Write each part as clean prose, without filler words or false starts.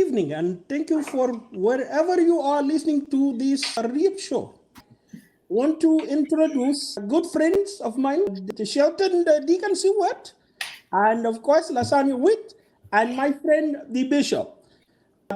evening, and thank you for wherever you are listening to this REAP show. Want to introduce good friends of mine, the Shelton Deacon Seward, and of course Lasagna Witt, and my friend the Bishop.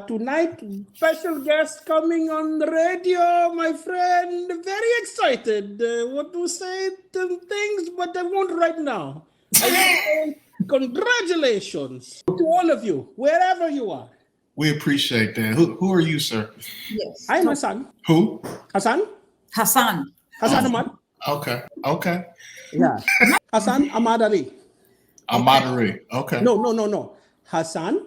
Tonight, special guest coming on the radio, my friend. Very excited. Want to say some things, but I won't right now. I will say congratulations to all of you, wherever you are. We appreciate that. Who are you, sir? Yes. I'm Hassan. Who? Hassan? Hassan. Hassan Ahmad. Okay. Yeah. Hassan Ahmad Ali. Amadari. Okay. No. Hassan.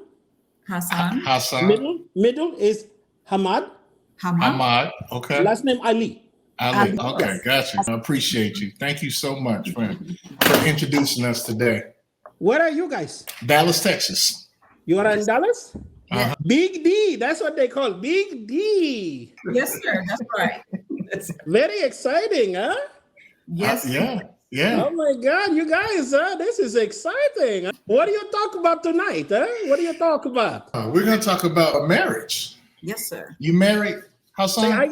Middle is Hamad. Hamad. Okay. Last name Ali. Ali. Okay, got you. I appreciate you. Thank you so much for introducing us today. Where are you guys? Dallas, Texas. You are in Dallas? Uh-huh. Big D. That's what they call Big D. Yes, sir. That's right. Very exciting, huh? Yes. Yeah. Oh my God, you guys, this is exciting. What do you talk about tonight? What do you talk about? We're going to talk about marriage. Yes, sir. You married? Hassan? Say,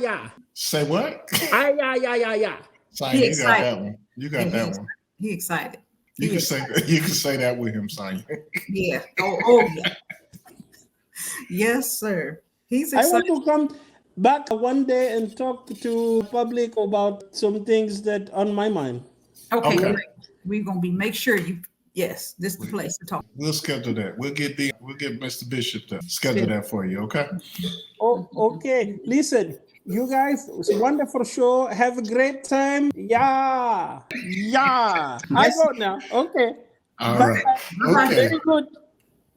yeah. Say what? Yeah. Simon, you got that one. You got that one. He excited. You can say that with him, Simon. Yeah. Oh yeah. Yes, sir. He's excited. I want to come back one day and talk to public about some things that on my mind. Okay. Great. We're gonna make sure you. Yes, this is the place to talk. We'll schedule that. We'll get Mr. Bishop to schedule that for you. Okay. Oh, okay. Listen, you guys, it's a wonderful show. Have a great time. Yeah. I go now. Okay. All right. Okay. Very good.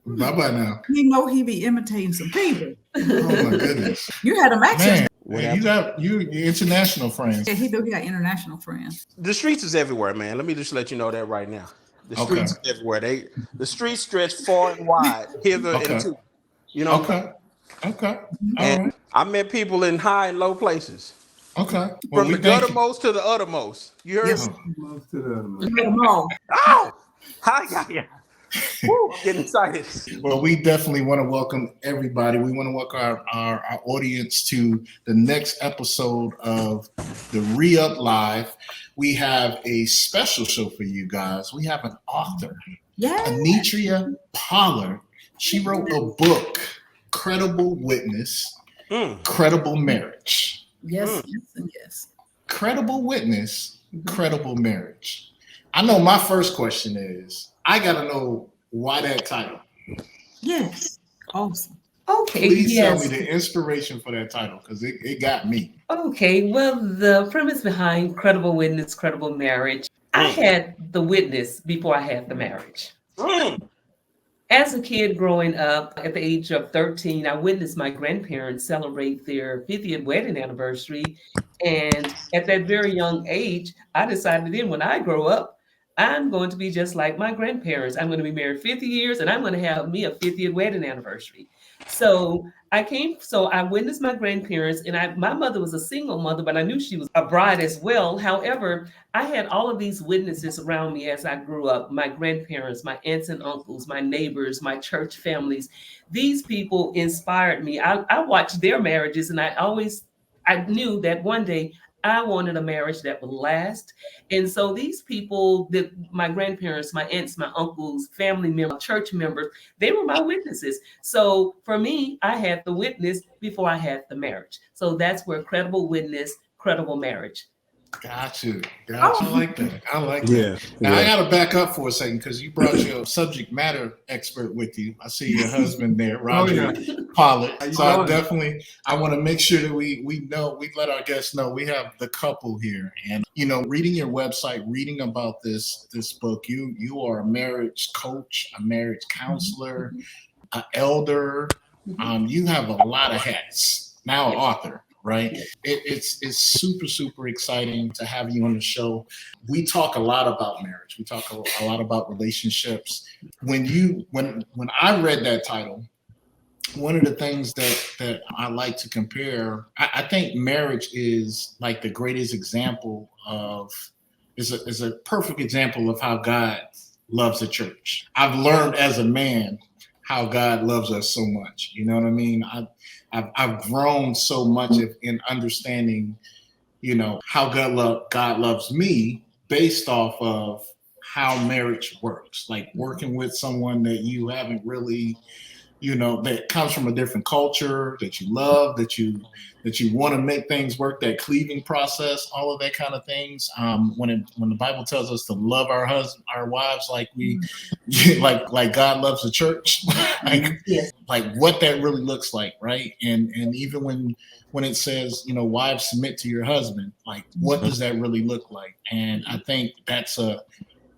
Bye now. You know he be imitating some people. Oh my goodness. You had him accent. Man, you got international friends. Yeah, he got international friends. The streets is everywhere, man. Let me just let you know that right now. The streets are everywhere. The streets stretch far and wide, hither and to. You know. Okay. And right. I met people in high and low places. Okay. From the guttermost to the uttermost. You heard? Yes. Oh! Hi. Woo, getting excited. Well, we definitely want to welcome everybody. We want to welcome our audience to the next episode of TheReuPLive. We have a special show for you guys. We have an author, Anetria Pollard. She wrote a book, Credible Witness, Credible Marriage. Yes. Credible Witness, Credible Marriage. I know my first question is, I got to know why that title. Yes. Awesome. Okay. Please tell me the inspiration for that title, because it got me. Okay. Well, the premise behind Credible Witness, Credible Marriage, I had the witness before I had the marriage. As a kid growing up, at the age of 13, I witnessed my grandparents celebrate their 50th wedding anniversary. And at that very young age, I decided then when I grow up, I'm going to be just like my grandparents. I'm going to be married 50 years and I'm going to have me a 50th wedding anniversary. So I witnessed my grandparents, and my mother was a single mother, but I knew she was a bride as well. However, I had all of these witnesses around me as I grew up, my grandparents, my aunts and uncles, my neighbors, my church families. These people inspired me. I watched their marriages, and I knew that one day I wanted a marriage that would last. And so these people, my grandparents, my aunts, my uncles, family members, church members, they were my witnesses. So for me, I had the witness before I had the marriage. So that's where Credible Witness, Credible Marriage. Got you. I like that. Now, I got to back up for a second, because you brought your subject matter expert with you. I see your husband there, Roger Pollard. So I want to make sure that we let our guests know we have the couple here. And, reading your website, reading about this book, you are a marriage coach, a marriage counselor, an elder. You have a lot of hats. Now an author. Right. It's super, super exciting to have you on the show. We talk a lot about marriage. We talk a lot about relationships. When I read that title, one of the things that I like to compare, I think marriage is like the greatest example is a perfect example of how God loves the church. I've learned as a man how God loves us so much. You know what I mean? I've grown so much in understanding, how God loves me based off of how marriage works. Like working with someone that you haven't really, that comes from a different culture, that you love, that you want to make things work, that cleaving process, all of that kind of things. When the Bible tells us to love our wives like we, like God loves the church, like what that really looks like, right? And even when it says, wives submit to your husband, like what does that really look like? And I think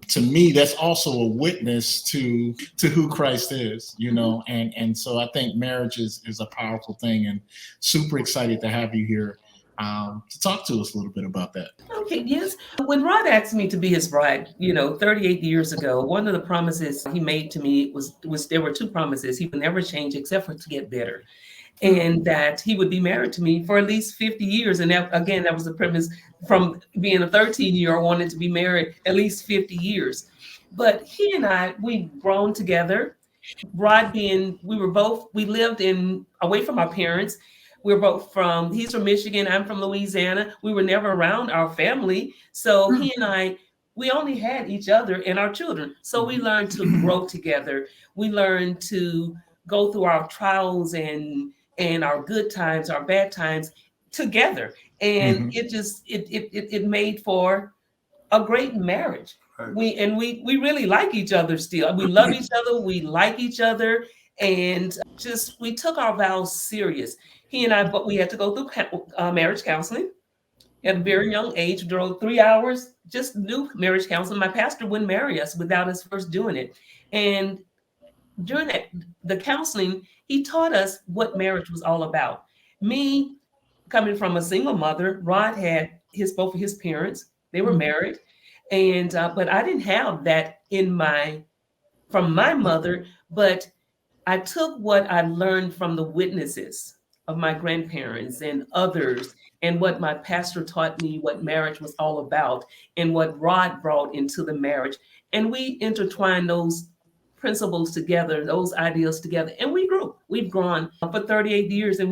to me, that's also a witness to who Christ is, and so I think marriage is a powerful thing, and super excited to have you here to talk to us a little bit about that. Okay, yes. When Rod asked me to be his bride, 38 years ago, one of the promises he made to me was there were 2 promises. He would never change except for to get better. And that he would be married to me for at least 50 years. And that, again, that was the premise from being a 13-year-old wanting to be married at least 50 years. But he and I, we've grown together. Rod we lived away from our parents. We're both he's from Michigan, I'm from Louisiana. We were never around our family. So he and I, we only had each other and our children. So we learned to grow together. We learned to go through our trials and our good times, our bad times together. And it made for a great marriage. Right. We really like each other still. We love each other. We like each other. And we took our vows serious. He and I, but we had to go through marriage counseling at a very young age. We drove 3 hours, just do marriage counseling. My pastor wouldn't marry us without us first doing it. And during the counseling, he taught us what marriage was all about. Me, coming from a single mother, Rod had both of his parents. They were married. And but I didn't have that from my mother, but I took what I learned from the witnesses of my grandparents and others, and what my pastor taught me what marriage was all about, and what Rod brought into the marriage. And we intertwined those principles together, those ideals together, and we've grown for 38 years, and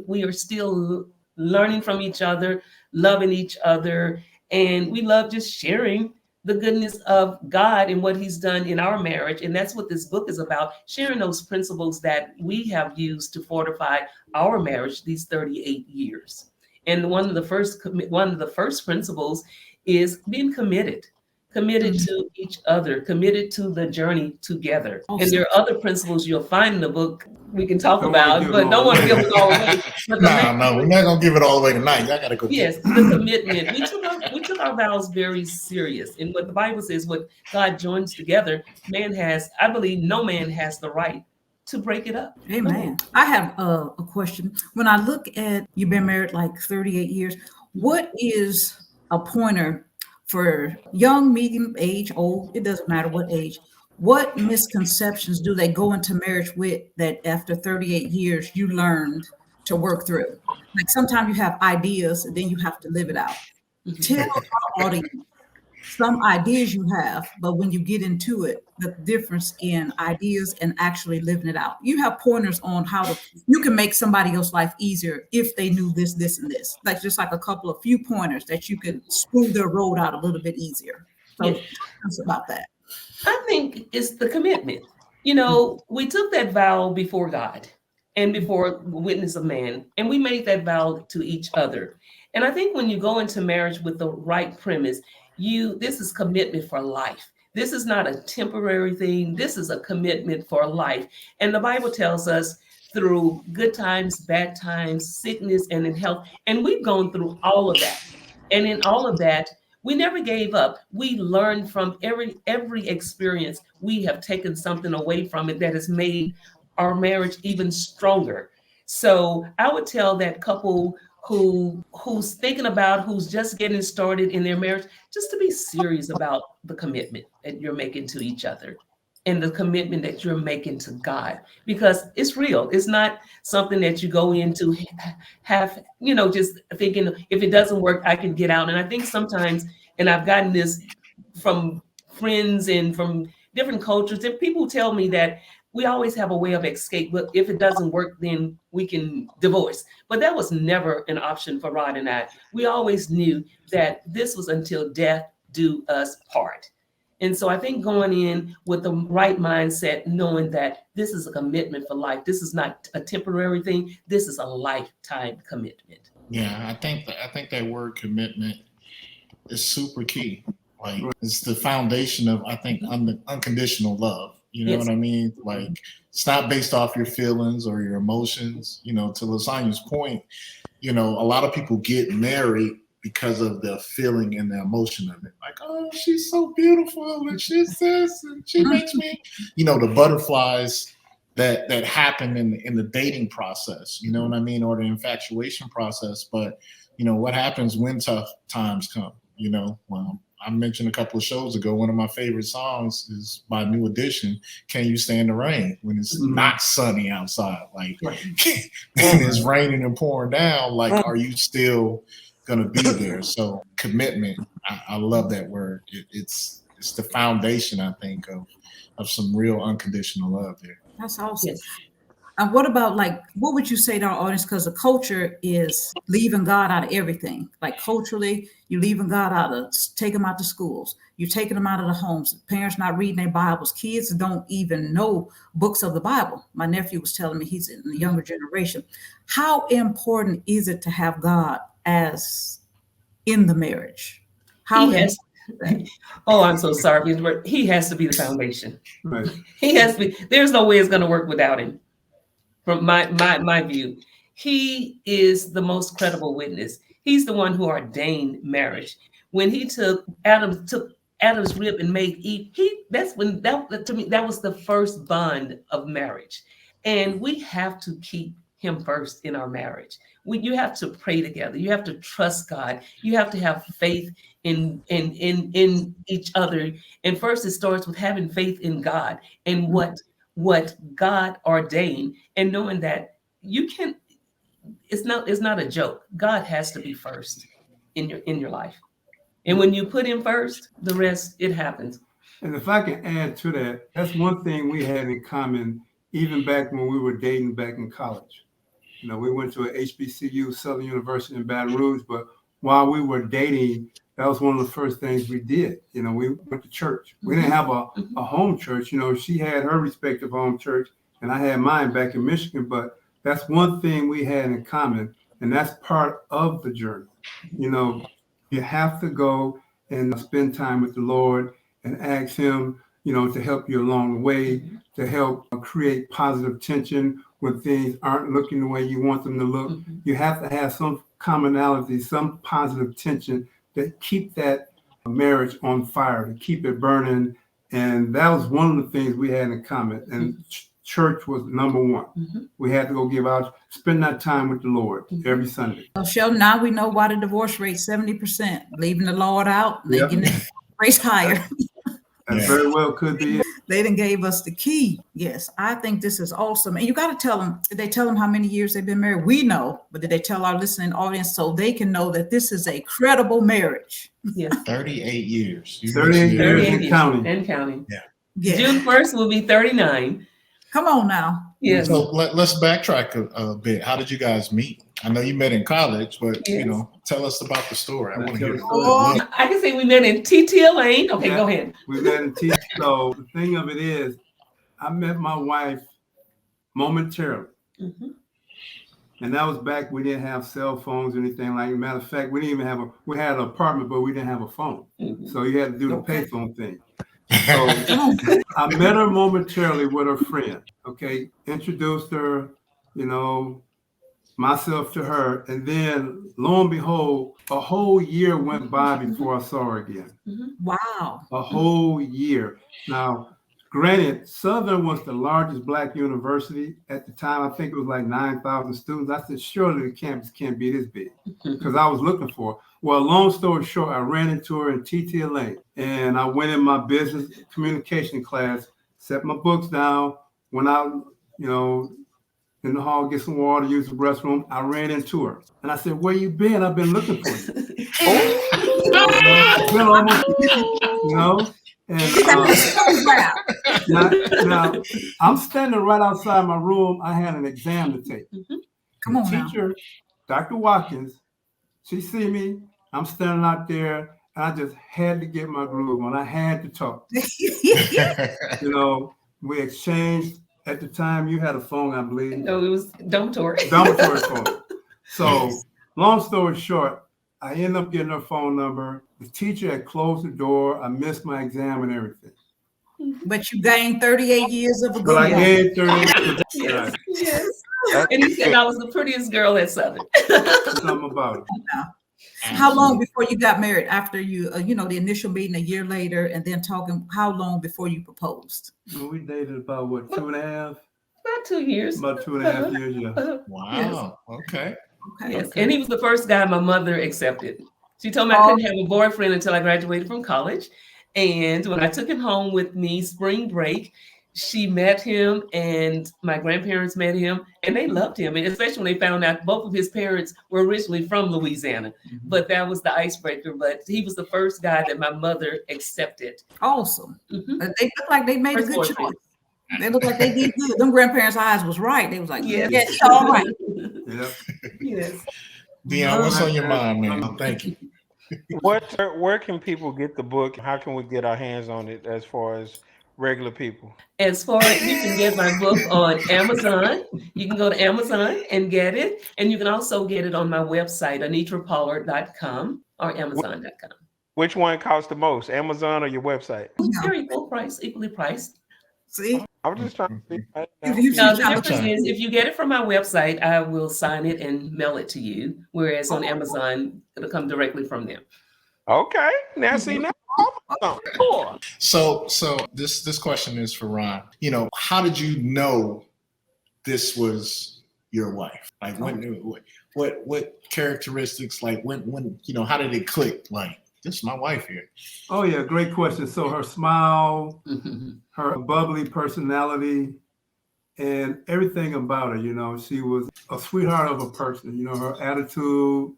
we are still learning from each other, loving each other, and we love just sharing the goodness of God and what he's done in our marriage. And that's what this book is about, sharing those principles that we have used to fortify our marriage these 38 years. And one of the first principles is being committed to each other, committed to the journey together. Awesome. And there are other principles you'll find in the book we can talk about, but don't want to give it all away. No, we're not going to give it all away tonight. I got to go. Yes, the commitment. We took our vows very serious. And what the Bible says, what God joins together, I believe no man has the right to break it up. Amen. I have a question. When I look at, you've been married like 38 years, what is a pointer for young, medium age, old, it doesn't matter what age, what misconceptions do they go into marriage with that after 38 years you learned to work through? Like sometimes you have ideas and then you have to live it out. Tell our audience some ideas you have, but when you get into it, the difference in ideas and actually living it out. You have pointers on you can make somebody else's life easier if they knew this, this, and this. Like just like a couple of few pointers that you can smooth their road out a little bit easier. So talk to us about that. I think it's the commitment. We took that vow before God and before the witness of man, and we made that vow to each other. And I think when you go into marriage with the right premise, this is commitment for life. This is not a temporary thing. This is a commitment for life. And the Bible tells us through good times, bad times, sickness, and in health. And we've gone through all of that. And in all of that, we never gave up. We learned from every experience. We have taken something away from it that has made our marriage even stronger. So I would tell that couple who's thinking about, who's just getting started in their marriage, just to be serious about the commitment that you're making to each other and the commitment that you're making to God, because it's real. It's not something that you go into just thinking if it doesn't work, I can get out. And I think sometimes, and I've gotten this from friends and from different cultures, and people tell me that we always have a way of escape. But if it doesn't work, then we can divorce. But that was never an option for Rod and I. We always knew that this was until death do us part. And so I think going in with the right mindset, knowing that this is a commitment for life. This is not a temporary thing. This is a lifetime commitment. Yeah, I think that word commitment is super key. Like, it's the foundation of, I think, unconditional love. You know what I mean? Like, it's not based off your feelings or your emotions. You know, to Lasagna's point, you know, a lot of people get married because of the feeling and the emotion of it. Like, oh, she's so beautiful, and she's this, and she makes me, you know, the butterflies that happen in the dating process. You know what I mean? Or the infatuation process. But, you know, what happens when tough times come? You know, I mentioned a couple of shows ago, one of my favorite songs is by New Edition, Can You Stand the Rain? When it's not sunny outside, like, when it's raining and pouring down, like, are you still going to be there? So commitment, I love that word. It's the foundation, I think, of some real unconditional love there. That's awesome. Yes. And what about, like, what would you say to our audience? Because the culture is leaving God out of everything. Like, culturally, you're leaving God out of, take them out to schools. You're taking them out of the homes. Parents not reading their Bibles. Kids don't even know books of the Bible. My nephew was telling me, he's in the younger generation. How important is it to have God as in the marriage? How Oh, I'm so sorry, but he has to be the foundation. Right. He has to be. There's no way it's going to work without him. From my view, he is the most credible witness. He's the one who ordained marriage. When he took Adam's rib and made Eve, to me, that was the first bond of marriage. And we have to keep him first in our marriage. You have to pray together. You have to trust God. You have to have faith in each other. And first, it starts with having faith in God and what God ordained, and knowing that it's not a joke. God has to be first in your life. And when you put him first, the rest, it happens. And if I can add to that, that's one thing we had in common, even back when we were dating back in college. You know, we went to a HBCU, Southern University in Baton Rouge, but while we were dating, that was one of the first things we did. You know, we went to church. We didn't have a home church. You know, she had her respective home church, and I had mine back in Michigan. But that's one thing we had in common, and that's part of the journey. You know, you have to go and spend time with the Lord and ask him, you know, to help you along the way, to help create positive tension when things aren't looking the way you want them to look. You have to have some commonality, some positive tension that keep that marriage on fire, to keep it burning. And that was one of the things we had in common. And church was number one. We had to go spend that time with the Lord every Sunday. So, Sheldon, now we know why the divorce rate 70%, leaving the Lord out, making the race higher. That very well could be it. They done gave us the key. Yes, I think this is awesome. And you got to tell them, did they tell them how many years they've been married? We know, but did they tell our listening audience so they can know that this is a credible marriage? Yes. 38 years. 38 years and counting. And counting. Yeah. June 1st will be 39. Come on now. Yes. So let's backtrack a bit. How did you guys meet? I know you met in college, but you know, tell us about the story. I want to hear it. I can say we met in TTL Lane. Okay, go ahead. We met in TTL. So the thing of it is, I met my wife momentarily. And that was back, we didn't have cell phones or anything like that. Matter of fact, we didn't even we had an apartment, but we didn't have a phone. So you had to do the payphone thing. So I met her momentarily with her friend. Okay, introduced her, you know, myself to her, and then lo and behold, a whole year went by before I saw her again. Wow. A whole year. Now, granted, Southern was the largest Black university at the time. I think it was like 9,000 students. I said, surely the campus can't be this big, because I was looking for her. Well, long story short, I ran into her in TTL Lane, and I went in my business communication class, set my books down, went out, you know, in the hall, get some water, use the restroom. I ran into her, and I said, "Where you been? I've been looking for you." It's been almost, you know. And now, I'm standing right outside my room. I had an exam to take. Come on now. Teacher, Dr. Watkins, she see me. I'm standing out there, and I just had to get my groove on. I had to talk. You know, we exchanged. At the time, you had a phone, I believe. No, it was dormitory. Dormitory phone. So, long story short, I ended up getting her phone number. The teacher had closed the door. I missed my exam and everything. But you gained 38 years of a good But I life. gained 38 Yes, yes. And he said I was the prettiest girl at Southern. Something about it. How long before you got married? After you, the initial meeting a year later, and then talking, how long before you proposed? Well, we dated about, what, 2.5? About 2 years. About 2.5 years, yeah. Wow. Okay. Yes. Okay. And he was the first guy my mother accepted. She told me I couldn't have a boyfriend until I graduated from college. And when I took him home with me spring break, she met him and my grandparents met him and they loved him. And especially when they found out both of his parents were originally from Louisiana. But that was the icebreaker. But he was the first guy that my mother accepted. Awesome. They look like they made First a good boyfriend. choice. They look like they did good. Them grandparents' eyes was right. They was like, Yes. yeah, it's all right. Yep. Yes. Dion, what's on your mind, man? Thank you. Where can people get the book? How can we get our hands on it as far as regular people? As far as you can get my book on Amazon, you can go to Amazon and get it. And you can also get it on my website, AnetriaPollard.com or Amazon.com. Which one costs the most, Amazon or your website? They're equally priced. See? I was just trying to see. Now, the difference is if you get it from my website, I will sign it and mail it to you. Whereas on Amazon, it'll come directly from them. Okay. Now see now. So this question is for Ron. How did you know this was your wife? Like what characteristics, like when how did it click? Like, this is my wife here. Oh, yeah, great question. So her smile, her bubbly personality, and everything about her, she was a sweetheart of a person. Her attitude,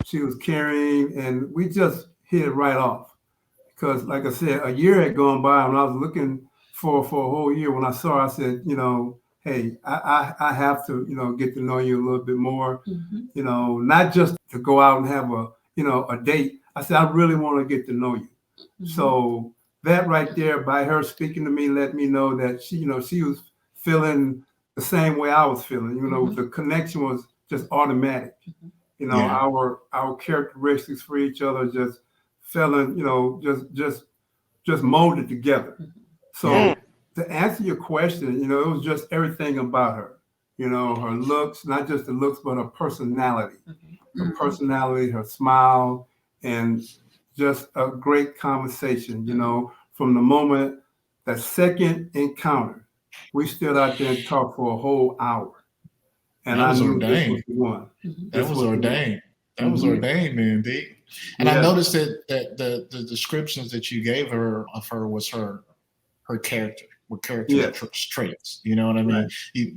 she was caring, and we just hit it right off. Because, like I said, a year had gone by, and I was looking for a whole year. When I saw her, I said, hey, I have to, get to know you a little bit more, not just to go out and have a date. I said, I really want to get to know you. So that right there, by her speaking to me, let me know that she was feeling the same way I was feeling. The connection was just automatic. Our characteristics for each other just fell in, just molded together. So to answer your question, it was just everything about her. Her looks, not just the looks, but her personality. Her personality, her smile, and just a great conversation, from the moment, that second encounter, we stood out there and talked for a whole hour. And I knew this was the one. That was ordained. That was ordained, man, D. And I noticed that the descriptions that you gave her of her was her character. With character traits, you know what I mean?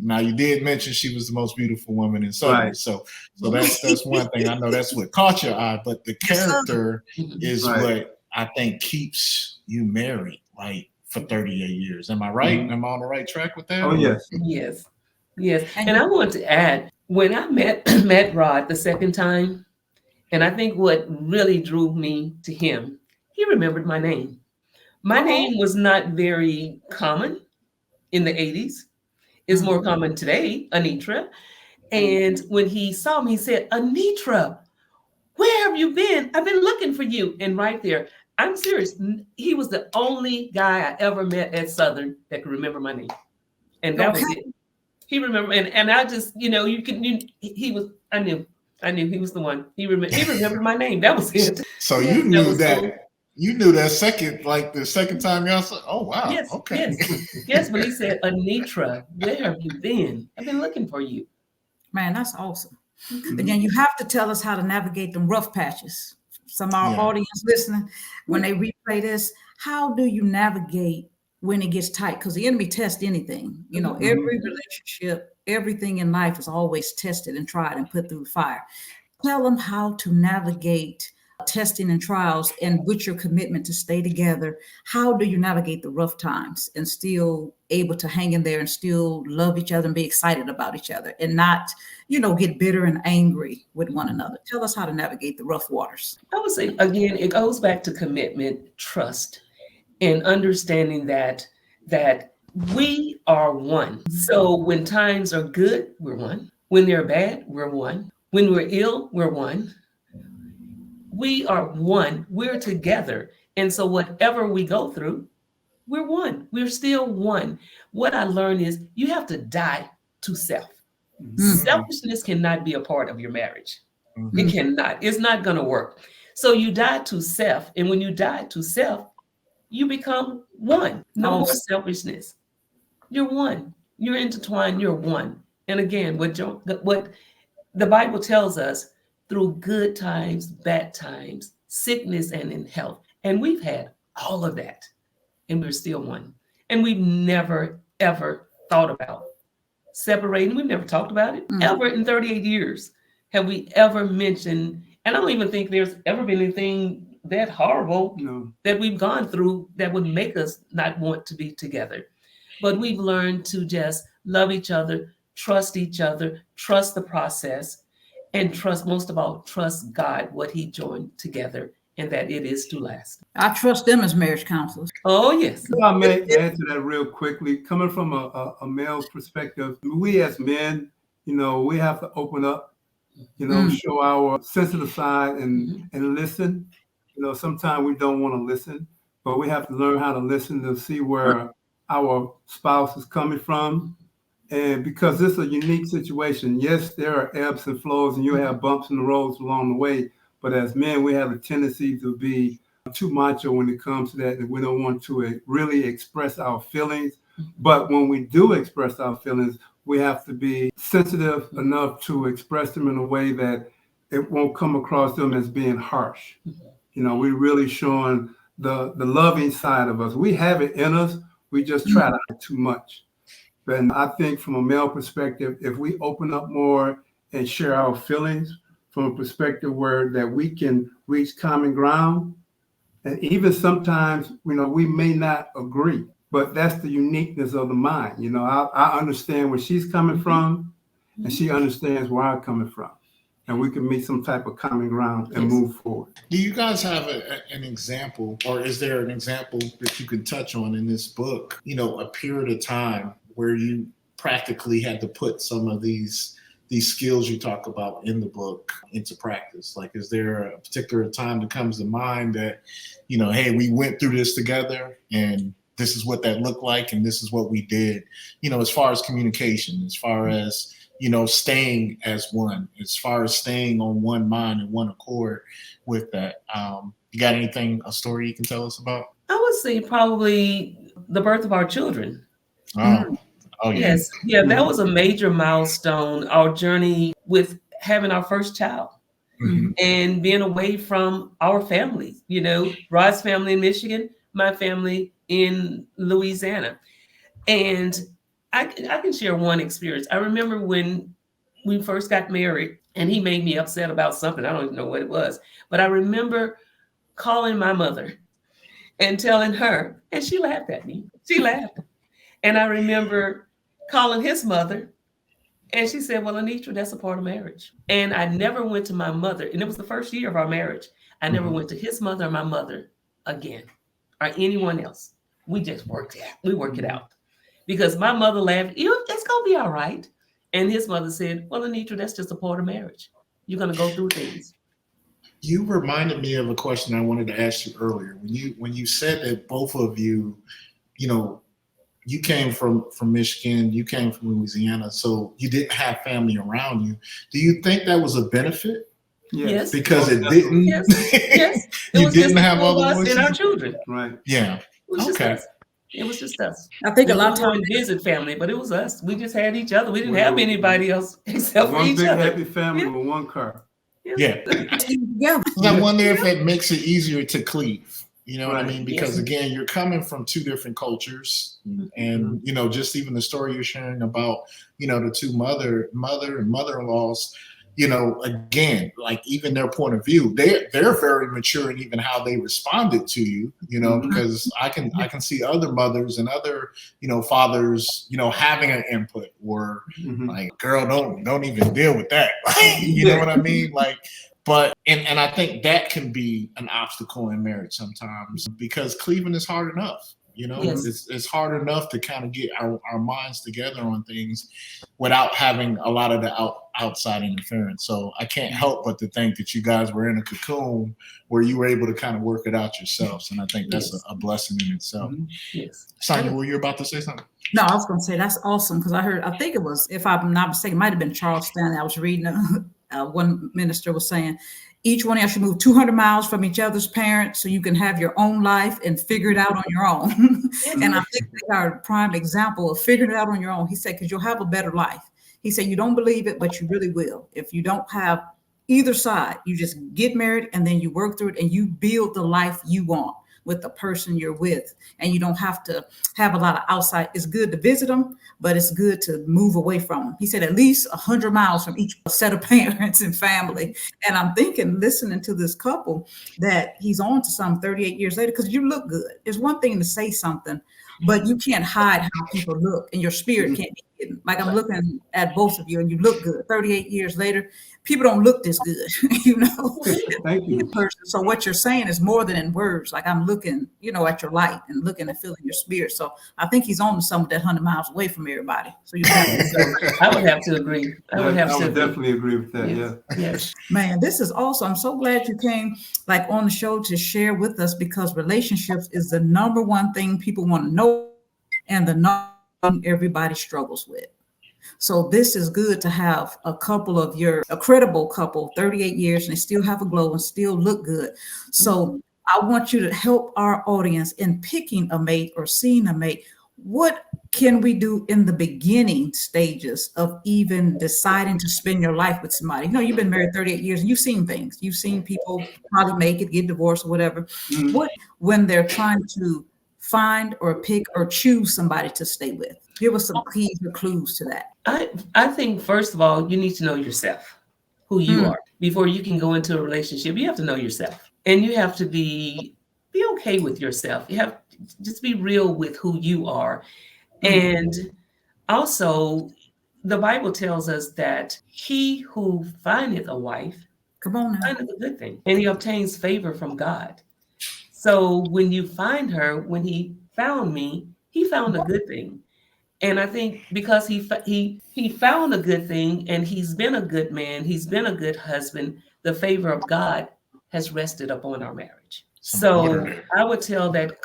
Right. You did mention she was the most beautiful woman in Southern, right. so that's one thing. I know that's what caught your eye, but the character is what I think keeps you married, like, for 38 years. Am I right? Am I on the right track with that? Oh, yes. Yes. And I want to add, when I met Rod the second time, and I think what really drew me to him, he remembered my name. My name was not very common in the 80s. It's more common today, Anetria. And when he saw me, he said, Anetria, where have you been? I've been looking for you. And right there, I'm serious. He was the only guy I ever met at Southern that could remember my name. And that was it. He remembered. And I just, I knew he was the one. He remembered my name. That was it. So you knew that. You knew that the second time y'all said, oh, wow. Yes, okay. Yes, but he said, Anetria, where have you been? I've been looking for you. Man, that's awesome. Again, you have to tell us how to navigate them rough patches. Some of our audience listening, when they replay this, how do you navigate when it gets tight? Because the enemy tests anything. Every relationship, everything in life is always tested and tried and put through the fire. Tell them how to navigate testing and trials, and with your commitment to stay together, how do you navigate the rough times and still able to hang in there and still love each other and be excited about each other and not, get bitter and angry with one another? Tell us how to navigate the rough waters. I would say, again, it goes back to commitment, trust, and understanding that we are one. So when times are good, we're one. When they're bad, we're one. When we're ill, we're one. We are one. We're together. And so whatever we go through, we're one. We're still one. What I learned is you have to die to self. Selfishness cannot be a part of your marriage. It cannot. It's not going to work. So you die to self. And when you die to self, you become one. No more selfishness. You're one. You're intertwined. You're one. And again, what the Bible tells us, through good times, bad times, sickness, and in health. And we've had all of that. And we're still one. And we've never, ever thought about separating. We've never talked about it. Ever in 38 years have we ever mentioned. And I don't even think there's ever been anything that horrible that we've gone through that would make us not want to be together. But we've learned to just love each other, trust the process, and most of all, trust God, what he joined together, and that it is to last. I trust them as marriage counselors. Oh, yes. If I may add to that real quickly, coming from a male perspective, we as men, we have to open up, show our sensitive side and listen. Sometimes we don't want to listen, but we have to learn how to listen to see where our spouse is coming from. And because this is a unique situation, yes, there are ebbs and flows and you have bumps in the roads along the way. But as men, we have a tendency to be too macho when it comes to that. And we don't want to really express our feelings. But when we do express our feelings, we have to be sensitive enough to express them in a way that it won't come across them as being harsh. We're really showing the loving side of us. We have it in us. We just try to hide too much. And I think from a male perspective, if we open up more and share our feelings from a perspective that we can reach common ground, and even sometimes, we may not agree, but that's the uniqueness of the mind. I understand where she's coming from, and she understands where I'm coming from. And we can meet some type of common ground and move forward. Do you guys have an example, or is there an example that you can touch on in this book, a period of time where you practically had to put some of these skills you talk about in the book into practice? Like, is there a particular time that comes to mind that, hey, we went through this together and this is what that looked like and this is what we did, as far as communication, as far as, staying as one, as far as staying on one mind and one accord with that. You got a story you can tell us about? I would say probably the birth of our children. Oh, yes. Yeah, that was a major milestone, our journey with having our first child and being away from our families, Rod's family in Michigan, my family in Louisiana. And I can share one experience. I remember when we first got married and he made me upset about something. I don't even know what it was, but I remember calling my mother and telling her, and she laughed at me. She laughed. And I remember calling his mother, and she said, well, Anetria, that's a part of marriage. And I never went to my mother, and it was the first year of our marriage. I never went to his mother or my mother again, or anyone else. We just worked it out. Because my mother laughed, it's going to be all right. And his mother said, well, Anetria, that's just a part of marriage. You're going to go through things. You reminded me of a question I wanted to ask you earlier. When you said that both of you, you came from Michigan, you came from Louisiana, so you didn't have family around you. Do you think that was a benefit? Yes. Because it didn't. Yes. You didn't have other voices and our children. Right. Yeah. It was just us. I think a lot of times visit family, but it was us. We just had each other. We didn't have anybody else except for each other. One big happy family with one car. Yeah. I wonder if it makes it easier to cleave. You know what I mean? Because again, you're coming from two different cultures, and just even the story you're sharing about, the two mother and mother-in-laws, again, like even their point of view, they're very mature in even how they responded to you, because I can see other mothers and other, fathers, having an input or like, girl, don't even deal with that. You know what I mean? Like, but, and I think that can be an obstacle in marriage sometimes because cleaving is hard enough. It's hard enough to kind of get our minds together on things without having a lot of the outside interference. So I can't help but to think that you guys were in a cocoon where you were able to kind of work it out yourselves. And I think that's a blessing in itself. Yes. Sonia, were you about to say something? No, I was going to say that's awesome because I think it was, if I'm not mistaken, it might have been Charles Stanley. I was reading one minister was saying, each one of you should move 200 miles from each other's parents so you can have your own life and figure it out on your own. And I think they are a prime example of figuring it out on your own. He said, because you'll have a better life. He said, you don't believe it, but you really will. If you don't have either side, you just get married and then you work through it and you build the life you want with the person you're with. And you don't have to have a lot of outside. It's good to visit them, but it's good to move away from them. He said at least 100 miles from each set of parents and family. And I'm thinking, listening to this couple, that he's on to some 38 years later, because you look good. It's one thing to say something, but you can't hide how people look and your spirit can't be hidden. Like I'm looking at both of you and you look good. 38 years later, people don't look this good, Thank you. So what you're saying is more than in words. Like I'm looking, at your light and looking and feeling your spirit. So I think he's on to some of that 100 miles away from everybody. So you I would have to agree. I would definitely agree with that. Yes. Yeah. Yes. Man, this is awesome. I'm so glad you came on the show to share with us, because relationships is the number one thing people want to know and the number one everybody struggles with. So this is good to have a credible couple, 38 years, and they still have a glow and still look good. So I want you to help our audience in picking a mate or seeing a mate. What can we do in the beginning stages of even deciding to spend your life with somebody? You've been married 38 years and you've seen things. You've seen people probably make it, get divorced or whatever. What when they're trying to find or pick or choose somebody to stay with? Give us some keys or clues to that. I think, first of all, you need to know yourself, who you are. Before you can go into a relationship, you have to know yourself. And you have to be okay with yourself. You have to just be real with who you are. And also, the Bible tells us that he who findeth a wife findeth a good thing, and he obtains favor from God. So when you find her, when he found me, he found a good thing. And I think because he found a good thing and he's been a good man, he's been a good husband, the favor of God has rested upon our marriage. So I would tell that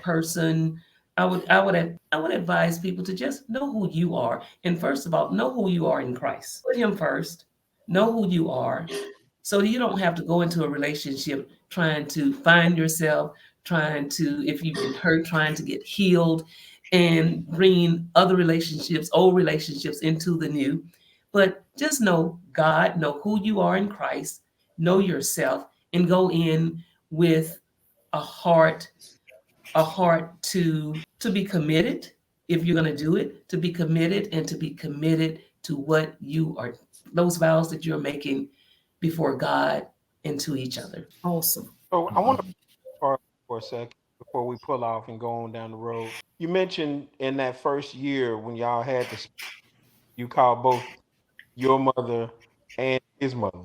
person, I would advise people to just know who you are. And first of all, know who you are in Christ. Put him first. Know who you are. So you don't have to go into a relationship trying to find yourself, if you've been hurt, trying to get healed and bringing other relationships, old relationships into the new. But just know God, know who you are in Christ, know yourself, and go in with a heart to be committed. If you're going to do it, to be committed and to be committed to what you are, those vows that you're making before God and to each other. Awesome. So I want to pause for a second before we pull off and go on down the road. You mentioned in that first year when y'all had you called both your mother and his mother.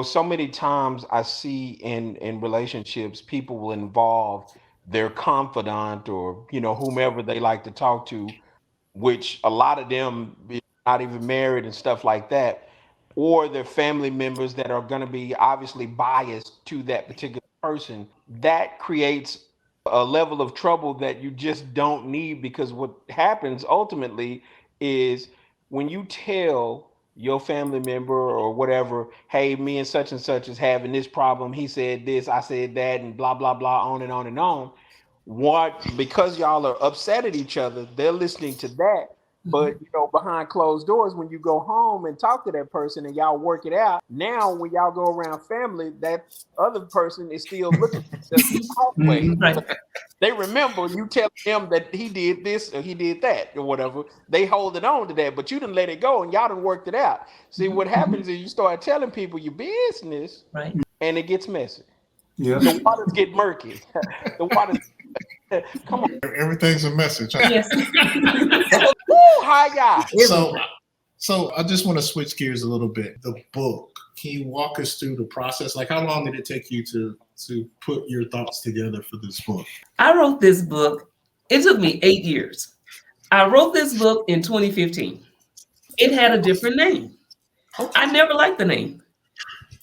So many times I see in relationships, people will involve their confidant or, whomever they like to talk to, which a lot of them not even married and stuff like that, or their family members that are going to be obviously biased to that particular person. That creates a level of trouble that you just don't need, because what happens ultimately is when you tell your family member or whatever, hey, me and such is having this problem, he said this, I said that, and blah blah blah, on and on. Because y'all are upset at each other, they're listening to that, But behind closed doors, when you go home and talk to that person and y'all work it out, now when y'all go around family, that other person is still looking the halfway. Right. They remember you telling them that he did this or he did that or whatever. They hold it on to that, but you didn't let it go and y'all done worked it out. See, what happens is you start telling people your business, Right. and it gets messy. Yeah. The waters get murky. The waters. Come on. Everything's a message. Huh? Yes. Woo, hi, So I just want to switch gears a little bit. The book. Can you walk us through the process? Like, how long did it take you to put your thoughts together for this book? I wrote this book. It took me 8 years. I wrote this book in 2015. It had a different name. I never liked the name.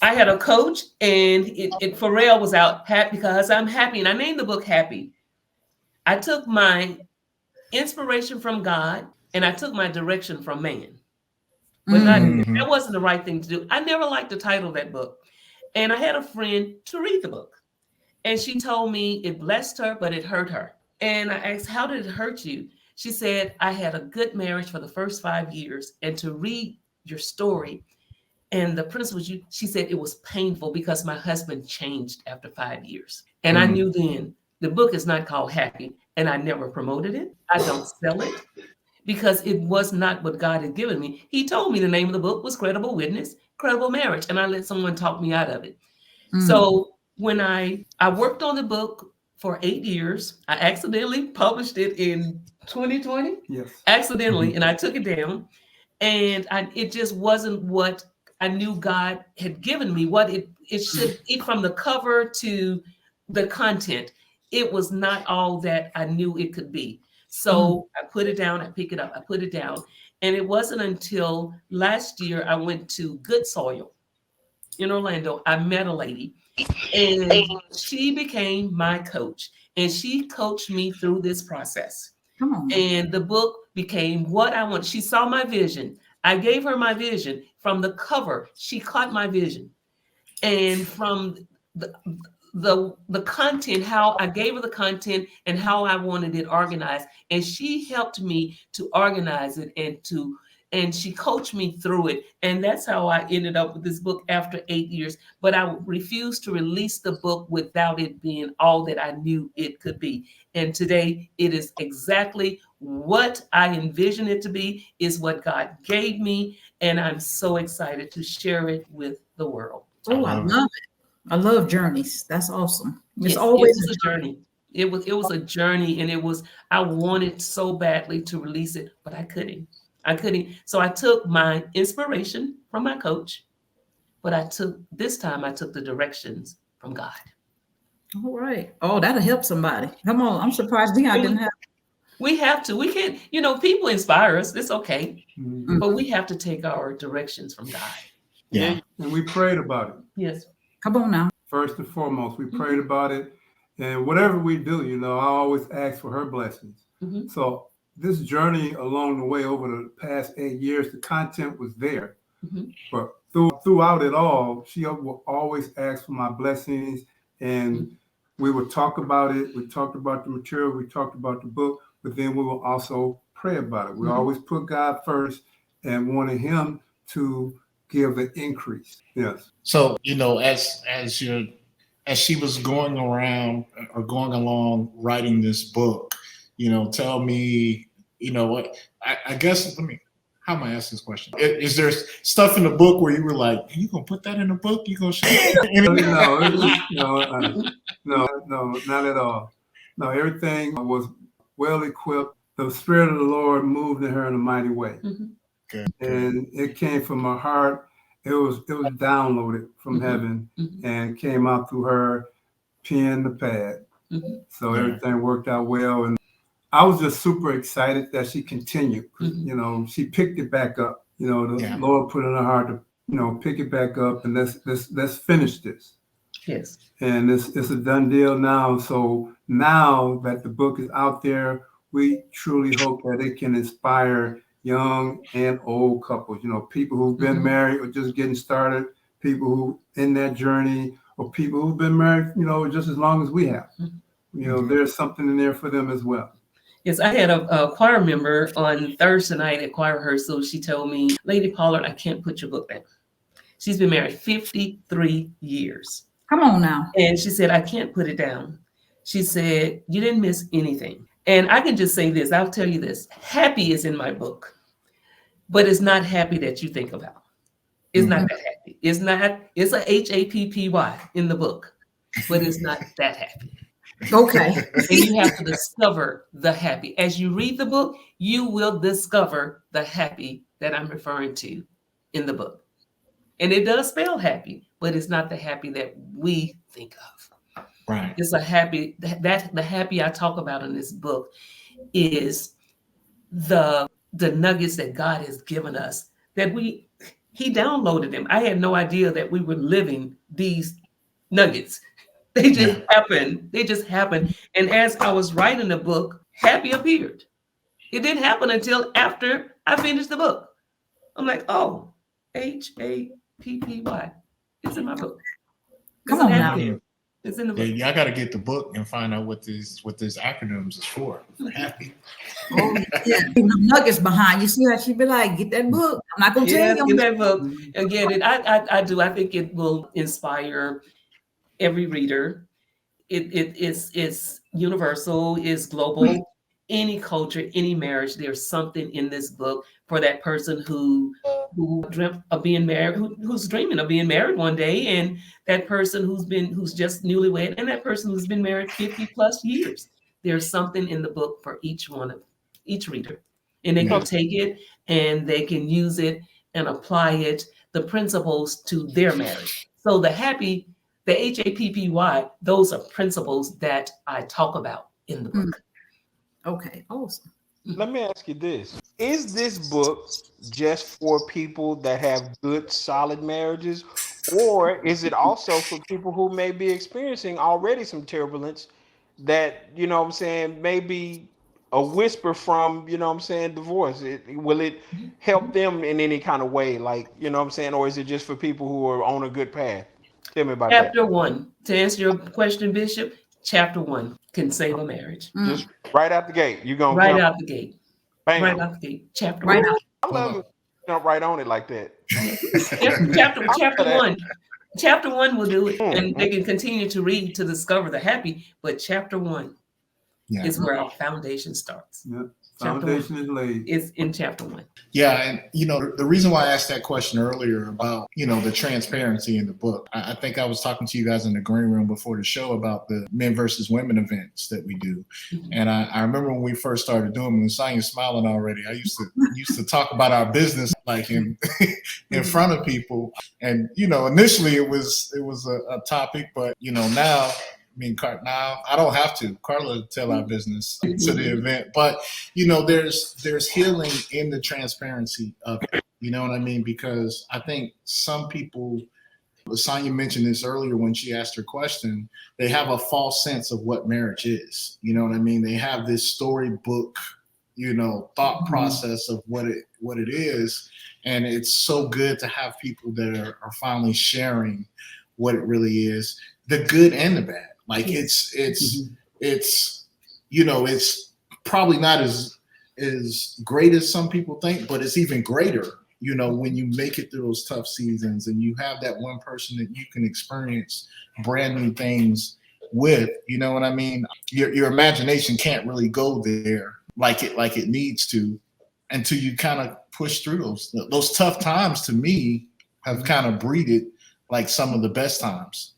I had a coach, and Pharrell was out happy because I'm happy, and I named the book Happy. I took my inspiration from God, and I took my direction from man. But that wasn't the right thing to do. I never liked the title of that book. And I had a friend to read the book. And she told me it blessed her, but it hurt her. And I asked, how did it hurt you? She said, I had a good marriage for the first 5 years. And to read your story and the principles, she said it was painful because my husband changed after 5 years. And I knew then the book is not called Happy. And I never promoted it. I don't sell it, because it was not what God had given me. He told me the name of the book was Credible Witness, Credible Marriage, and I let someone talk me out of it. So when I worked on the book for 8 years, I accidentally published it in 2020. Yes. Accidentally, and I took it down, and it just wasn't what I knew God had given me. What it should, from the cover to the content, it was not all that I knew it could be. So I put it down, I pick it up, I put it down. And it wasn't until last year I went to Good Soil in Orlando. I met a lady, and she became my coach, and she coached me through this process. Come on. And the book became what I want. She saw my vision. I gave her my vision. From the cover, she caught my vision. And from the content, how I gave her the content and how I wanted it organized, and she helped me to organize it and she coached me through it, and that's how I ended up with this book after 8 years. But I refused to release the book without it being all that I knew it could be. And today it is exactly what I envisioned it to be, is what God gave me, and I'm so excited to share it with the world. Oh, I love it. I love journeys. That's awesome. It's Yes, always it was a journey. It was a journey, and I wanted so badly to release it, but I couldn't. So I took my inspiration from my coach, but this time I took the directions from God. all right. Oh, that'll help somebody. Come on. I'm surprised Dion didn't have. We have to. We can't, people inspire us. It's okay. Mm-hmm. But we have to take our directions from God. Yeah. And we prayed about it. Yes. Come on now. First and foremost, we prayed about it. And whatever we do, I always ask for her blessings. So this journey along the way over the past 8 years, the content was there. But throughout it all, she will always ask for my blessings. And we would talk about it. We talked about the material. We talked about the book. But then we will also pray about it. We always put God first and wanted him to give the increase. Yes. So, as she was going around or going along writing this book, tell me, what I guess, how am I asking this question? Is there stuff in the book where you were like, are you going to put that in the book? You going to share it? No, not at all. No, everything was well equipped. The Spirit of the Lord moved in her in a mighty way. Okay. And it came from her heart. It was downloaded from heaven and came out through her pen, the pad. So everything worked out well. And I was just super excited that she continued. She picked it back up. The Lord put in her heart to, pick it back up and let's finish this. Yes. And it's a done deal now. So now that the book is out there, we truly hope that it can inspire young and old couples, people who've been married or just getting started, people who in that journey, or people who've been married, just as long as we have. There's something in there for them as well. Yes, I had a choir member on Thursday night at choir rehearsal. She told me, Lady Pollard, I can't put your book down. She's been married 53 years. Come on now. And she said, I can't put it down. She said, you didn't miss anything. And I can just say this, I'll tell you this. Happy is in my book, but it's not happy that you think about. It's not that happy. It's a HAPPY in the book, but it's not that happy. Okay. And you have to discover the happy. As you read the book, you will discover the happy that I'm referring to in the book. And it does spell happy, but it's not the happy that we think of. Right. It's a happy, that the happy I talk about in this book is the nuggets that God has given us, that he downloaded them. I had no idea that we were living these nuggets. They just happened. They just happened. And as I was writing the book, happy appeared. It didn't happen until after I finished the book. I'm like, oh, HAPPY. It's in my book. Come on now. It's in the book. Yeah, I got to get the book and find out what this acronyms is for. Happy. Oh, yeah. The nuggets behind. You see how she be like, get that book. I'm not gonna tell you. Get that book. Again, I do. I think it will inspire every reader. It's universal, it's global. Any culture, any marriage, there's something in this book for that person who dreamt of being married, who's dreaming of being married one day, and that person who's just newlywed, and that person who's been married 50 plus years. There's something in the book for each reader, and they can take it and they can use it and apply it, the principles, to their marriage. So the HAPPY, the HAPPY, those are principles that I talk about in the book. Okay, awesome. Let me ask you this. Is this book just for people that have good, solid marriages? Or is it also for people who may be experiencing already some turbulence that, you know what I'm saying, maybe a whisper from, you know what I'm saying, divorce? Will it help them in any kind of way? Like, you know what I'm saying? Or is it just for people who are on a good path? Tell me about Chapter 1, to answer your question, Bishop, Chapter 1 can save a marriage. Just right out the gate. You're going to Right out the gate. Bam. Right out the gate. Chapter Right 1. out. I love it. Jump right on it like that. Chapter 1. Chapter 1 will do it, and they can continue to read to discover the happy. But Chapter 1 is where our foundation starts. Yeah. Foundation is laid. It's in Chapter 1. Yeah, and the reason why I asked that question earlier about the transparency in the book, I think I was talking to you guys in the green room before the show about the men versus women events that we do, and I remember when we first started doing them, and Sonya's smiling already. I used to talk about our business like in front of people, and initially it was a topic, but now. Now I don't have to. Carla tell our business to the event, but there's healing in the transparency of it. You know what I mean? Because I think some people, Sonya mentioned this earlier when she asked her question, they have a false sense of what marriage is. You know what I mean? They have this storybook, thought process of what it is, and it's so good to have people that are finally sharing what it really is, the good and the bad. Like it's probably not as great as some people think, but it's even greater, when you make it through those tough seasons and you have that one person that you can experience brand new things with, you know what I mean? Your imagination can't really go there like it needs to until you kind of push through those tough times. To me, have kind of breeded like some of the best times.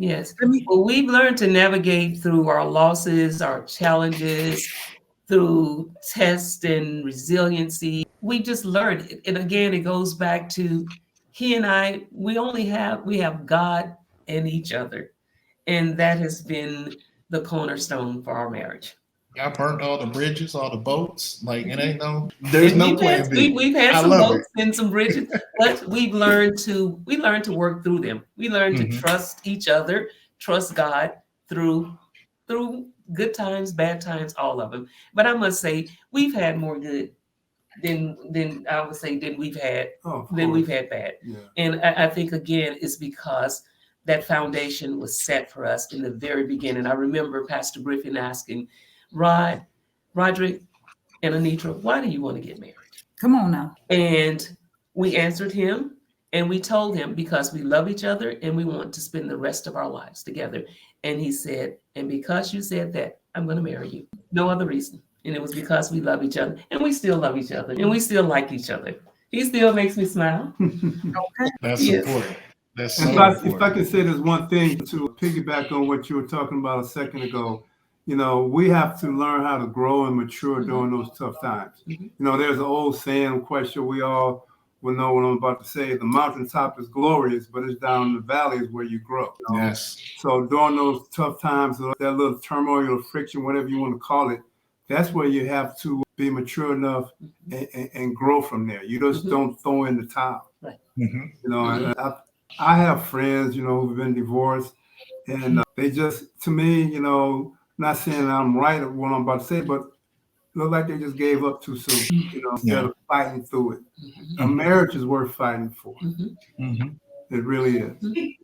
Yes. Well, we've learned to navigate through our losses, our challenges, through tests and resiliency. We just learned it. And again, it goes back to he and I, we have God and each other. And that has been the cornerstone for our marriage. I burned all the bridges, all the boats. Like there's no plan B. We've had some boats and some bridges, but we've learned to work through them. We learned to trust each other, trust God through good times, bad times, all of them. But I must say, we've had more good than we've had bad. Yeah. And I think again, it's because that foundation was set for us in the very beginning. I remember Pastor Griffin asking, Roderick and Anetria, why do you want to get married? Come on now. And we answered him and we told him because we love each other and we want to spend the rest of our lives together. And he said, and because you said that, I'm going to marry you. No other reason. And it was because we love each other and we still love each other and we still like each other. He still makes me smile. Okay. That's Yes. important. That's so If important. I can say there's one thing to piggyback on what you were talking about a second ago, you know, we have to learn how to grow and mature during those tough times. You know, there's an old saying, I'm quite sure we all will know what I'm about to say. The mountaintop is glorious, but it's down in the valleys where you grow. You know? Yes. So during those tough times, that little turmoil or friction, whatever you want to call it, that's where you have to be mature enough and grow from there. You just don't throw in the towel. Right. Mm-hmm. You know, and I have friends, you know, who've been divorced, and they just, to me, you know, not saying I'm right at what I'm about to say, but look like they just gave up too soon, you know, instead of fighting through it. A marriage is worth fighting for. It really is.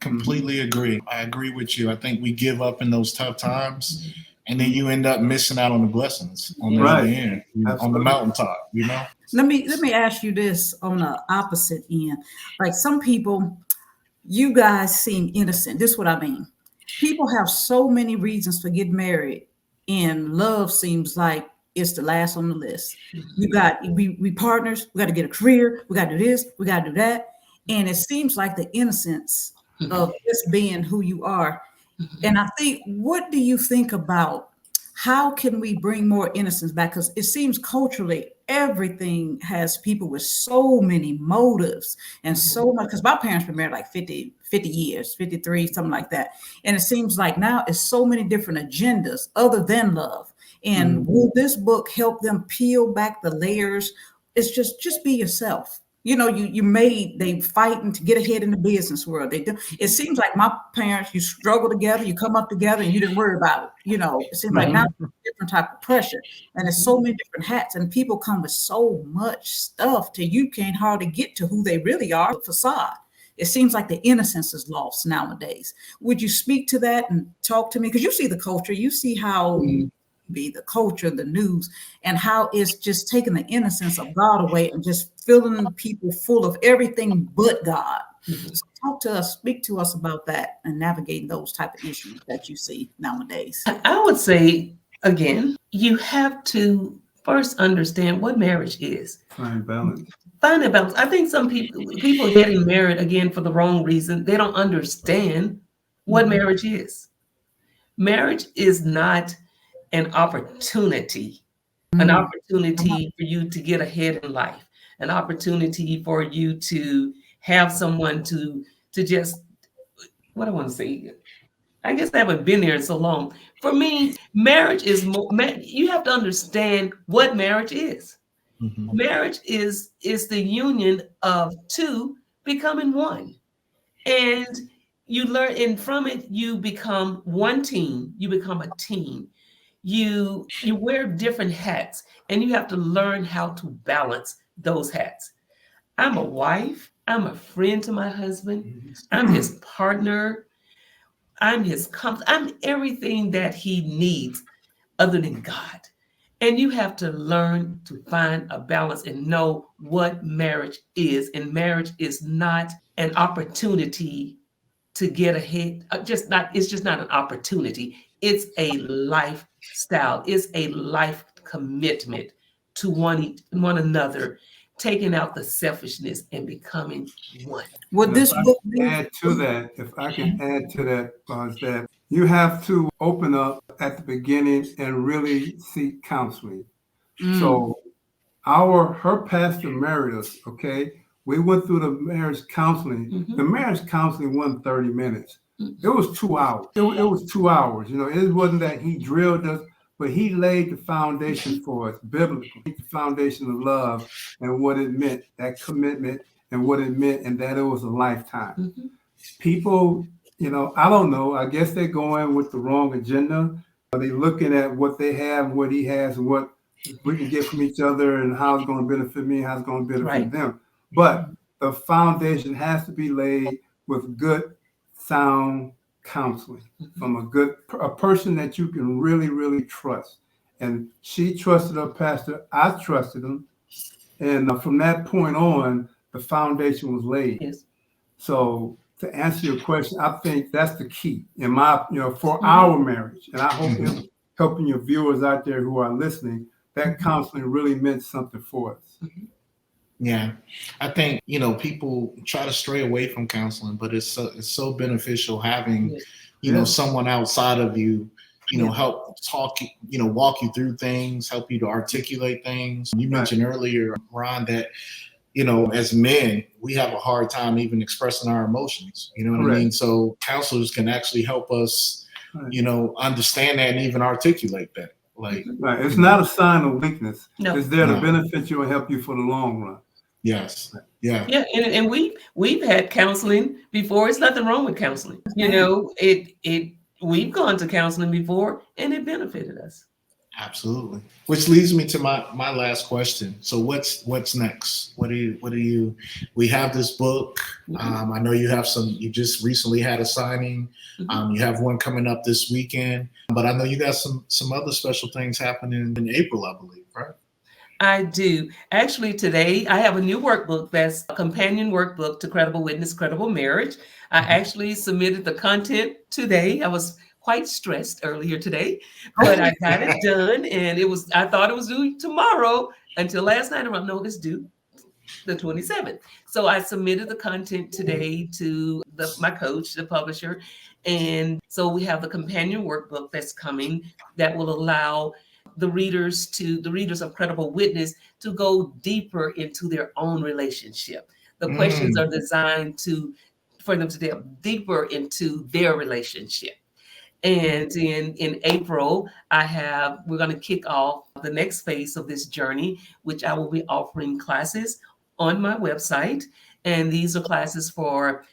Completely agree. I agree with you. I think we give up in those tough times, and then you end up missing out on the blessings on the other end, on the mountaintop, you know? Let me ask you this on the opposite end. Like some people, you guys seem innocent. This is what I mean. People have so many reasons to get married, and love seems like it's the last on the list. You got we partners, we got to get a career, we got to do this, we got to do that. And it seems like the innocence of just being who you are. And I think, what do you think about how can we bring more innocence back? Because it seems culturally everything has people with so many motives and so much, because my parents were married like 50 years, 53, something like that. And it seems like now it's so many different agendas other than love. And will this book help them peel back the layers? It's just be yourself. You know, they fighting to get ahead in the business world. They do. It seems like my parents, you struggle together, you come up together, and you didn't worry about it. You know, it seems like now it's a different type of pressure, and there's so many different hats, and people come with so much stuff till you can't hardly get to who they really are. Facade. It seems like the innocence is lost nowadays. Would you speak to that and talk to me? Because you see the culture, you see how. Be the culture, the news, and how it's just taking the innocence of God away and just filling people full of everything but God. So talk to us, speak to us about that and navigating those type of issues that you see nowadays. I would say, again, you have to first understand what marriage is. Find balance. Find a balance. I think some people are getting married again for the wrong reason. They don't understand what marriage is. Marriage is not an opportunity for you to get ahead in life, an opportunity for you to have someone to just, what I want to say, I guess I haven't been there in so long. For me, marriage is more, you have to understand what marriage is. Marriage is the union of two becoming one. And you learn, and from it, you become one team, you become a team. You wear different hats, and you have to learn how to balance those hats. I'm a wife. I'm a friend to my husband. I'm his partner. I'm his comfort. I'm everything that he needs other than God. And you have to learn to find a balance and know what marriage is. And marriage is not an opportunity to get ahead. It's just not an opportunity. It's a lifestyle. It's a life commitment to one another, taking out the selfishness and becoming one. Would this book add to that? If I can add to that, is that you have to open up at the beginning and really seek counseling. So her pastor married us, okay? We went through the marriage counseling. The marriage counseling wasn't 30 minutes. It was 2 hours. It was 2 hours. You know, it wasn't that he drilled us, but he laid the foundation for us, biblically, the foundation of love and what it meant, that commitment and what it meant, and that it was a lifetime. People, you know, I don't know. I guess they're going with the wrong agenda. They're looking at what they have, what he has, and what we can get from each other and how it's going to benefit me, how it's going to benefit them. But the foundation has to be laid with good, sound counseling from a person that you can really, really trust. And she trusted her pastor. I trusted him. And from that point on, the foundation was laid. Yes. So to answer your question, I think that's the key for our marriage. And I hope helping your viewers out there who are listening, that counseling really meant something for us. Yeah, I think people try to stray away from counseling, but it's so beneficial having someone outside of you, help talk, walk you through things, help you to articulate things. You mentioned earlier, Ron, that as men, we have a hard time even expressing our emotions. You know what I mean? So counselors can actually help us, understand that and even articulate that. Like, it's not a sign of weakness. No. It's there to benefit you and help you for the long run. Yes. Yeah. Yeah. And we've had counseling before. It's nothing wrong with counseling. We've gone to counseling before and it benefited us. Absolutely. Which leads me to my last question. So what's next? We have this book. I know you just recently had a signing. You have one coming up this weekend, but I know you got some other special things happening in April, I believe, right? I do. Actually, today I have a new workbook that's a companion workbook to Credible Witness, Credible Marriage. I actually submitted the content today. I was quite stressed earlier today, but I got it done, and I thought it was due tomorrow until last night. I'm like, no, it's due the 27th. So I submitted the content today to my coach, the publisher, and so we have the companion workbook that's coming that will allow the readers of Credible Witness to go deeper into their own relationship. The questions are designed for them to delve deeper into their relationship. And in April, we're going to kick off the next phase of this journey, which I will be offering classes on my website. And these are classes for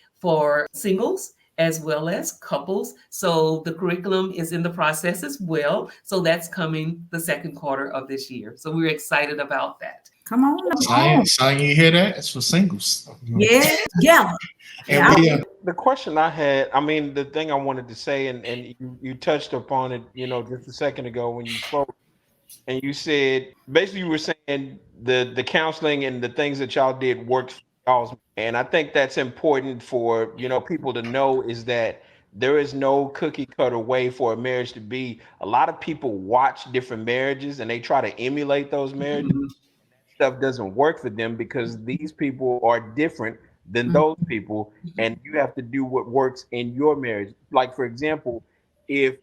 singles as well as couples. So the curriculum is in the process as well. So that's coming the second quarter of this year. So we're excited about that. Come on. Sign, you hear that? It's for singles. Yeah. The question I had, the thing I wanted to say, and you touched upon it, just a second ago when you spoke, and you said, basically you were saying the counseling and the things that y'all did worked for y'all. And I think that's important for, people to know, is that there is no cookie cutter way for a marriage to be. A lot of people watch different marriages and they try to emulate those marriages. Stuff doesn't work for them because these people are different than those people, and you have to do what works in your marriage. Like, for example, if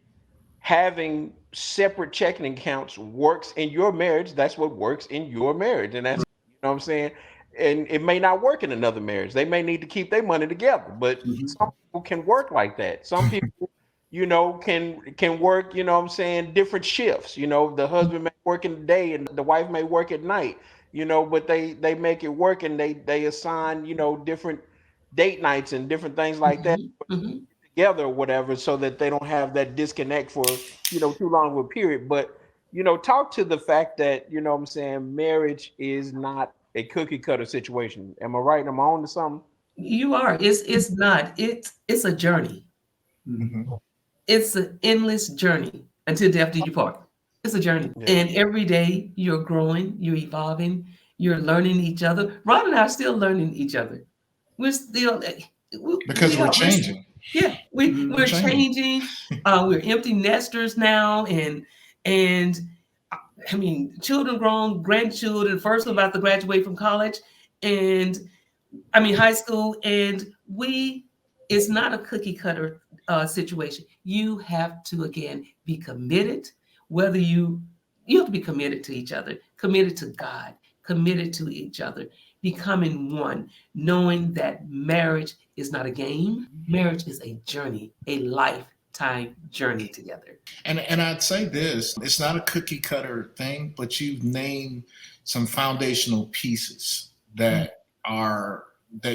having separate checking accounts works in your marriage, that's what works in your marriage. And that's, what I'm saying? And it may not work in another marriage. They may need to keep their money together, but some people can work like that. Some people, can work, different shifts. The husband may work in the day and the wife may work at night, but they make it work, and they assign, different date nights and different things like that together or whatever, so that they don't have that disconnect for, too long of a period. But, talk to the fact that, marriage is not a cookie cutter situation. Am I right? Am I on to something? You are. It's not. It's a journey. It's an endless journey until death do you part. It's a journey. Yeah. And every day you're growing, you're evolving, you're learning each other. Ron and I are still learning each other. We're still because we're changing. We're changing. We're empty nesters now, and children grown, grandchildren, first about to graduate from college, and high school, and it's not a cookie cutter situation. You have to, again, be committed. Whether you have to be committed to each other, committed to God, committed to each other, becoming one, knowing that marriage is not a game. Marriage is a journey, a lifetime journey together. And I'd say this, it's not a cookie cutter thing, but you've named some foundational pieces that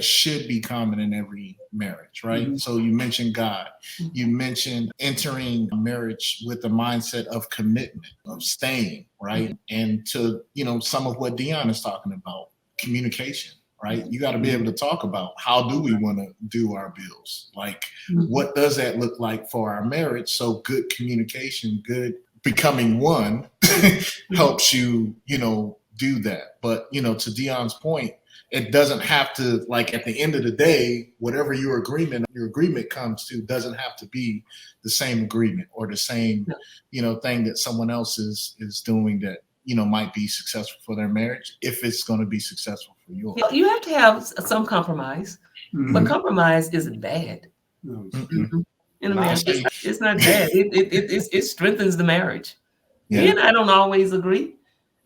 should be common in every marriage, right? So you mentioned God. You mentioned entering marriage with the mindset of commitment, of staying, right? And to, some of what Dion is talking about, communication, right? You got to be able to talk about how do we want to do our bills? Like, what does that look like for our marriage? So good communication, good becoming one helps you, do that. But, to Dion's point, it doesn't have to, like, at the end of the day, whatever your agreement comes to doesn't have to be the same agreement or the same, thing that someone else is doing that, might be successful for their marriage, if it's going to be successful for yours. You have to have some compromise, but compromise isn't bad. In a marriage, it's not bad. It strengthens the marriage. He and I don't always agree.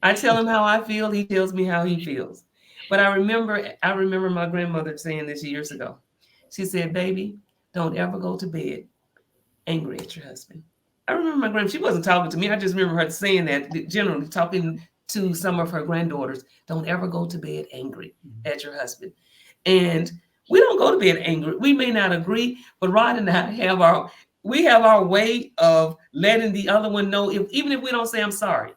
I tell him how I feel. He tells me how he feels. But I remember my grandmother saying this years ago. She said, "Baby, don't ever go to bed angry at your husband." I remember my grandmother, she wasn't talking to me. I just remember her saying that, generally talking to some of her granddaughters, don't ever go to bed angry at your husband. And we don't go to bed angry. We may not agree, but Rod and I have our way of letting the other one know, even if we don't say I'm sorry,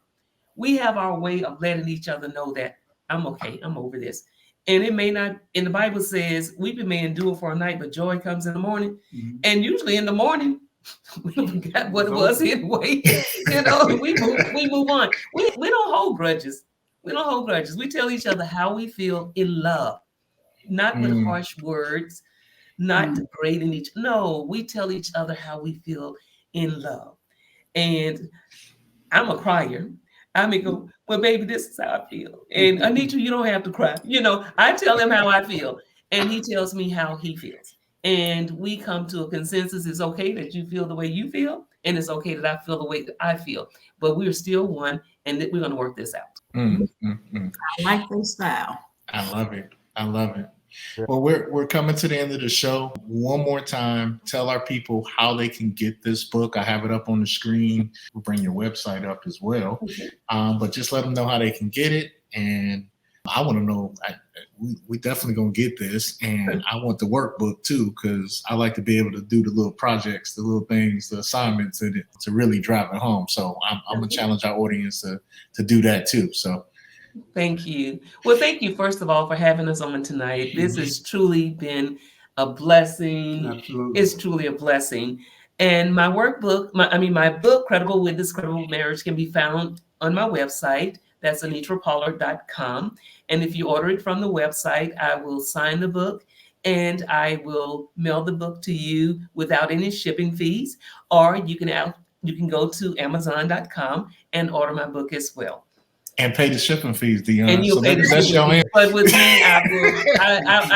we have our way of letting each other know that I'm okay, I'm over this. And it may not, and the Bible says, weeping may endure for a night, but joy comes in the morning. And usually in the morning, we forgot what it was anyway. We move on. We don't hold grudges. We don't hold grudges. We tell each other how we feel in love, not with harsh words, not degrading each. No, we tell each other how we feel in love. And I'm a crier. I may go, well, baby, this is how I feel. And Anetria, you don't have to cry. I tell him how I feel, and he tells me how he feels. And we come to a consensus. It's okay that you feel the way you feel, and it's okay that I feel the way that I feel. But we're still one, and we're going to work this out. I like this style. I love it. Well, we're coming to the end of the show. One more time, tell our people how they can get this book. I have it up on the screen. We'll bring your website up as well. But just let them know how they can get it. And I want to know, we definitely going to get this. And I want the workbook too, because I like to be able to do the little projects, the little things, the assignments in it to really drive it home. So I'm going to challenge our audience to do that too. So. Thank you. Well, thank you, first of all, for having us on tonight. This has truly been a blessing. Absolutely. It's truly a blessing. And my workbook, my book, Credible Witness, Credible Marriage, can be found on my website. That's anetriapollard.com. And if you order it from the website, I will sign the book and I will mail the book to you without any shipping fees. Or you can go to amazon.com and order my book as well. And pay the shipping fees, Dion. And you'll pay the shipping fees. But with me, I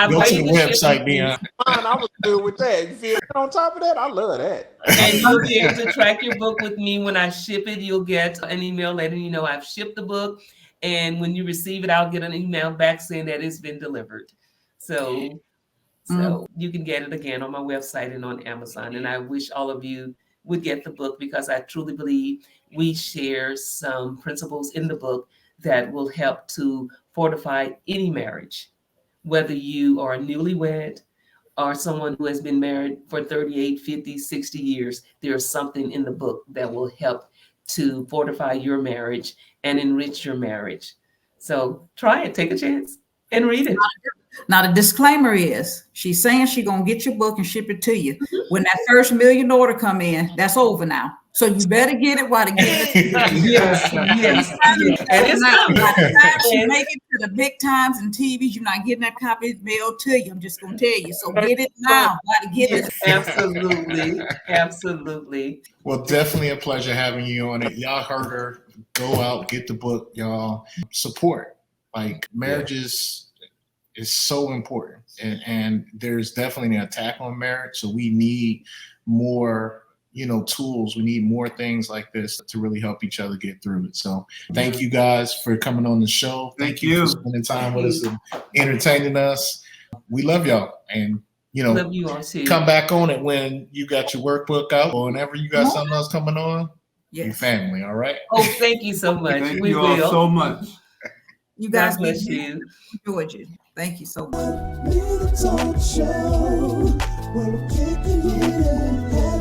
go to the website, Dion. I was good with that. You feel on top of that? I love that. And you'll be able to track your book with me. When I ship it, you'll get an email letting you know I've shipped the book. And when you receive it, I'll get an email back saying that it's been delivered. So you can get it again on my website and on Amazon. And I wish all of you would get the book, because I truly believe we share some principles in the book that will help to fortify any marriage, whether you are newlywed or someone who has been married for 38, 50, 60 years. There's something in the book that will help to fortify your marriage and enrich your marriage. So try it, take a chance and read it. Now, the disclaimer is she's saying she's going to get your book and ship it to you. When that first $1 million order come in, that's over now. So you better get it while the get it. Yes. And it's coming. By the time you make it to the big times and TVs, you're not getting that copy mailed to you. I'm just going to tell you. So get it now while the get it. Absolutely. Well, definitely a pleasure having you on it. Y'all heard her. Go out, get the book, y'all. Support. Like, marriages is so important. And there's definitely an attack on marriage. So we need more tools. We need more things like this to really help each other get through it. So thank you guys for coming on the show. Thank you for spending time with us and entertaining us. We love y'all. And, love you all too. Come back on it when you got your workbook out or whenever you got something else coming on. Yes. Your family, all right? Oh, thank you so much. Thank you all so much. You guys bless you. Enjoyed you. Thank you so much. Little talk show, where we're kicking it in.